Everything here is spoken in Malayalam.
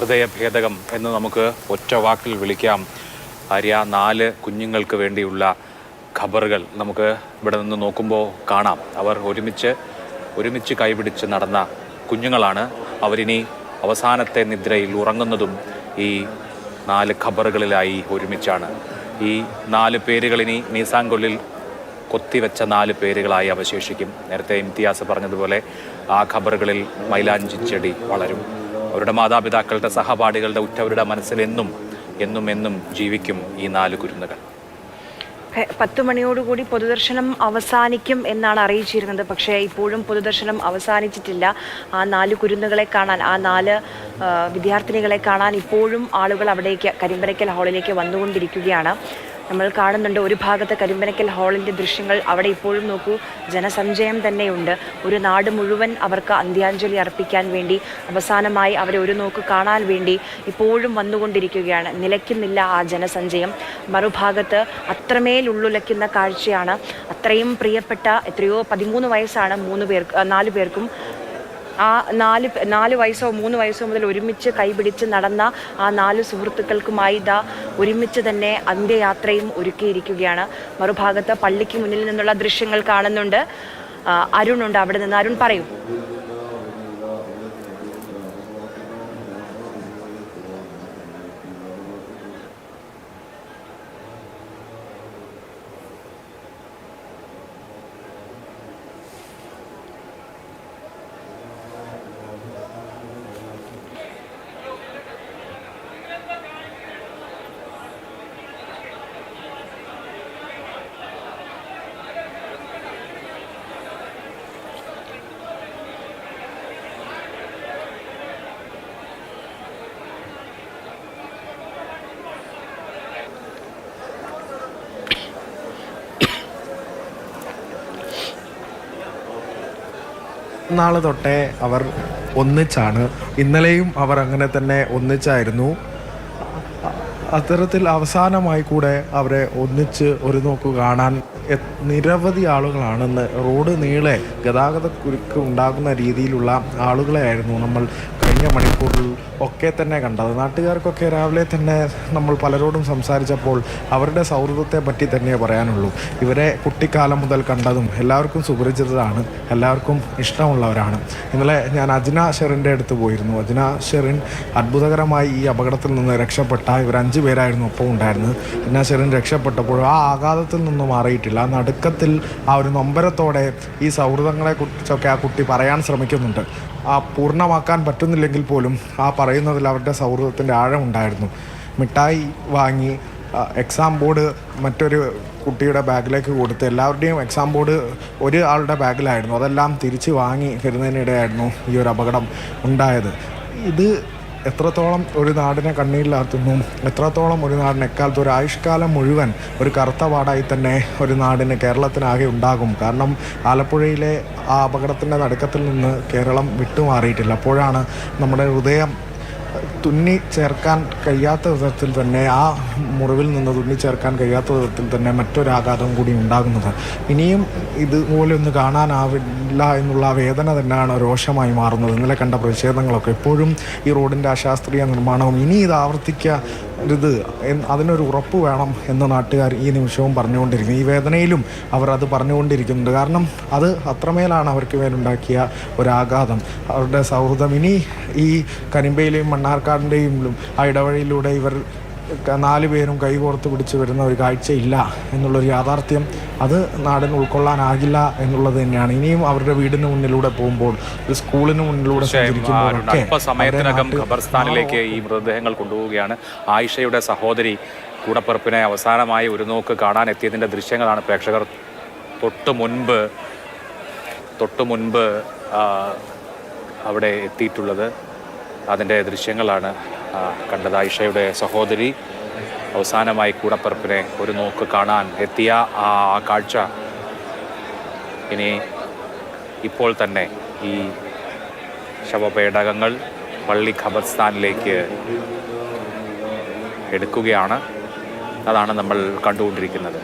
ഹൃദയഭേദകം എന്ന് നമുക്ക് ഒറ്റ വാക്കിൽ വിളിക്കാം. ആര്യ, 4 കുഞ്ഞുങ്ങൾക്ക് വേണ്ടിയുള്ള ഖബറുകൾ നമുക്ക് ഇവിടെ നിന്ന് നോക്കുമ്പോൾ കാണാം. അവർ ഒരുമിച്ച് കൈപിടിച്ച് നടന്ന കുഞ്ഞുങ്ങളാണ്. അവരിനി അവസാനത്തെ നിദ്രയിൽ ഉറങ്ങുന്നതും ഈ 4 ഖബറുകളിലായി ഒരുമിച്ചാണ്. ഈ 4 പേരുകളിനി നീസാൻകൊല്ലിൽ കൊത്തിവെച്ച 4 പേരുകളായി അവശേഷിക്കും. നേരത്തെ ഇംതിയാസ് പറഞ്ഞതുപോലെ ആ ഖബറുകളിൽ മൈലാഞ്ചി ചെടി വളരും. അവരുടെ മാതാപിതാക്കളുടെ സഹപാഠികളുടെ ഉറ്റവരുടെ മനസ്സിൽ എന്നും ജീവിക്കും ഈ 4 കുരുന്നുകൾ. 10 മണിയോടുകൂടി പൊതുദർശനം അവസാനിക്കും എന്നാണ് അറിയിച്ചിരുന്നത്. പക്ഷേ ഇപ്പോഴും പൊതുദർശനം അവസാനിച്ചിട്ടില്ല. ആ 4 കുരുന്നുകളെ കാണാൻ, ആ 4 വിദ്യാർത്ഥിനികളെ കാണാൻ ഇപ്പോഴും ആളുകൾ അവിടേക്ക് കരിമ്പനക്കൽ ഹാളിലേക്ക് വന്നുകൊണ്ടിരിക്കുകയാണ്. നമ്മൾ കാണുന്നുണ്ട് ഒരു ഭാഗത്ത് കരിമ്പനക്കൽ ഹാളിൻ്റെ ദൃശ്യങ്ങൾ. അവിടെ ഇപ്പോഴും നോക്കൂ, ജനസഞ്ചയം തന്നെയുണ്ട്. ഒരു നാട് മുഴുവൻ അവർക്ക് അന്ത്യാഞ്ജലി അർപ്പിക്കാൻ വേണ്ടി, അവസാനമായി അവരെ ഒരു നോക്ക് കാണാൻ വേണ്ടി ഇപ്പോഴും വന്നുകൊണ്ടിരിക്കുകയാണ്. നിലയ്ക്കുന്നില്ല ആ ജനസഞ്ചയം. മറുഭാഗത്ത് അത്രമേൽ ഉള്ളുലയ്ക്കുന്ന കാഴ്ചയാണ്. അത്രയും പ്രിയപ്പെട്ട 13 വയസ്സാണ് 4 പേർക്കും. ആ 4 വയസ്സോ 3 വയസ്സോ മുതൽ ഒരുമിച്ച് കൈപിടിച്ച് നടന്ന ആ 4 സുഹൃത്തുക്കൾക്കുമായി ഒരുമിച്ച് തന്നെ അന്ത്യയാത്രയും ഒരുക്കിയിരിക്കുകയാണ്. മറുഭാഗത്ത് പള്ളിക്ക് മുന്നിൽ നിന്നുള്ള ദൃശ്യങ്ങൾ കാണുന്നുണ്ട്. അരുണുണ്ട് അവിടെ നിന്ന്. അരുൺ, പറയൂ. നാളെ തൊട്ടേ അവർ ഒന്നിച്ചാണ്. ഇന്നലെയും അവർ അങ്ങനെ തന്നെ ഒന്നിച്ചായിരുന്നു. അത്തരത്തിൽ അവസാനമായി കൂടെ അവരെ ഒന്നിച്ച് ഒരു നോക്ക് കാണാൻ നിരവധി ആളുകളാണെന്ന് റോഡ് നീളെ ഗതാഗത കുരുക്ക് ഉണ്ടാകുന്ന രീതിയിലുള്ള ആളുകളെയായിരുന്നു നമ്മൾ കഴിഞ്ഞ മണിക്കൂറിൽ ഒക്കെ തന്നെ കണ്ടത്. നാട്ടുകാർക്കൊക്കെ രാവിലെ തന്നെ നമ്മൾ പലരോടും സംസാരിച്ചപ്പോൾ അവരുടെ സൗഹൃദത്തെ പറ്റി തന്നെ പറയാനുള്ളൂ. ഇവരെ കുട്ടിക്കാലം മുതൽ കണ്ടതും എല്ലാവർക്കും സുപരിചിതരാണ്, എല്ലാവർക്കും ഇഷ്ടമുള്ളവരാണ്. ഇന്നലെ ഞാൻ അജ്ന ഷെറിൻ്റെ അടുത്ത് പോയിരുന്നു. അജ്ന ഷെറിൻ അത്ഭുതകരമായി ഈ അപകടത്തിൽ നിന്ന് രക്ഷപ്പെട്ട ഇവർ 5 പേരായിരുന്നു ഒപ്പം ഉണ്ടായിരുന്നത്. അജ്ന ഷെറിൻ രക്ഷപ്പെട്ടപ്പോൾ ആ ആഘാതത്തിൽ നിന്ന് മാറിയിട്ടില്ല. ആ നടുക്കത്തിൽ ആ ഒരു നൊമ്പരത്തോടെ ഈ സൗഹൃദങ്ങളെക്കുറിച്ചൊക്കെ ആ കുട്ടി പറയാൻ ശ്രമിക്കുന്നുണ്ട്. ആ പൂർണ്ണമാക്കാൻ പറ്റുന്നില്ലെങ്കിൽ പോലും ആ പറയുന്നതിൽ അവരുടെ സൗഹൃദത്തിൻ്റെ ആഴമുണ്ടായിരുന്നു. മിഠായി വാങ്ങി എക്സാം ബോർഡ് മറ്റൊരു കുട്ടിയുടെ ബാഗിലേക്ക് കൊടുത്ത്, എല്ലാവരുടെയും എക്സാം ബോർഡ് ഒരാളുടെ ബാഗിലായിരുന്നു. അതെല്ലാം തിരിച്ച് വാങ്ങി വരുന്നതിനിടെയായിരുന്നു ഈ ഒരു അപകടം ഉണ്ടായത്. ഇത് എത്രത്തോളം ഒരു നാടിനെ കണ്ണീരിലാർത്തുന്നു, എത്രത്തോളം ഒരു നാടിന് എക്കാലത്ത് ഒരു ആയുഷ്കാലം മുഴുവൻ ഒരു കറുത്ത പാടായി തന്നെ ഒരു നാടിന്, കേരളത്തിനാകെ ഉണ്ടാകും. കാരണം ആലപ്പുഴയിലെ ആ അപകടത്തിൻ്റെ നടുക്കത്തിൽ നിന്ന് കേരളം വിട്ടുമാറിയിട്ടില്ല. അപ്പോഴാണ് നമ്മുടെ ഹൃദയം തുന്നി ചേർക്കാൻ കഴിയാത്ത വിധത്തിൽ തന്നെ, ആ മുറിവിൽ നിന്ന് തുന്നി ചേർക്കാൻ കഴിയാത്ത വിധത്തിൽ തന്നെ മറ്റൊരാഘാതം കൂടി ഉണ്ടാകുന്നത്. ഇനിയും ഇതുപോലെ ഒന്ന് കാണാനാവില്ല എന്നുള്ള വേദന തന്നെയാണ് രോഷമായി മാറുന്നത്. ഇന്നലെ കണ്ട പ്രതിഷേധങ്ങളൊക്കെ, എപ്പോഴും ഈ റോഡിൻ്റെ അശാസ്ത്രീയ നിർമ്മാണവും ഇനി ഇത് ആവർത്തിക്കരുത്, അതിനൊരു ഉറപ്പ് വേണം എന്ന് നാട്ടുകാർ ഈ നിമിഷവും പറഞ്ഞുകൊണ്ടിരിക്കുന്നു. ഈ വേദനയിലും അവർ അത് പറഞ്ഞുകൊണ്ടിരിക്കുന്നുണ്ട്. കാരണം അത് അത്രമേലാണ് അവർക്ക് മേലുണ്ടാക്കിയ ഒരാഘാതം. അവരുടെ സൗഹൃദം ഇനി ഈ കരിമ്പയിലെയും മണ്ണാർക്കാടിൻ്റെയും ആ ഇടവഴിയിലൂടെ ഇവർ 4 പേരും കൈകോർത്ത് പിടിച്ച് വരുന്ന ഒരു കാഴ്ചയില്ല എന്നുള്ളൊരു യാഥാർത്ഥ്യം അത് നാടിന് ഉൾക്കൊള്ളാനാകില്ല എന്നുള്ളത് തന്നെയാണ്. ഇനിയും അവരുടെ വീടിന് മുന്നിലൂടെ പോകുമ്പോൾ, ഒരു സ്കൂളിന് മുന്നിലൂടെ സമയത്തിനകം ഖബർസ്ഥാനിലേക്ക് ഈ മൃതദേഹങ്ങൾ കൊണ്ടുപോവുകയാണ്. ആയിഷയുടെ സഹോദരി കൂടപ്പിറപ്പിനെ അവസാനമായി ഒരു നോക്ക് കാണാൻ എത്തിയതിൻ്റെ ദൃശ്യങ്ങളാണ് പ്രേക്ഷകർ തൊട്ട് മുൻപ് അവിടെ എത്തിയിട്ടുള്ളത്. അതിൻ്റെ ദൃശ്യങ്ങളാണ് കണ്ടത്. ആയിഷയുടെ സഹോദരി അവസാനമായി കൂടപ്പിറപ്പിനെ ഒരു നോക്ക് കാണാൻ എത്തിയ ആ കാഴ്ച ഇനി ഇപ്പോൾ തന്നെ ഈ ശവപേടകങ്ങൾ പള്ളി ഖബർസ്ഥാനിലേക്ക് എടുക്കുകയാണ്. അതാണ് നമ്മൾ കണ്ടുകൊണ്ടിരിക്കുന്നത്.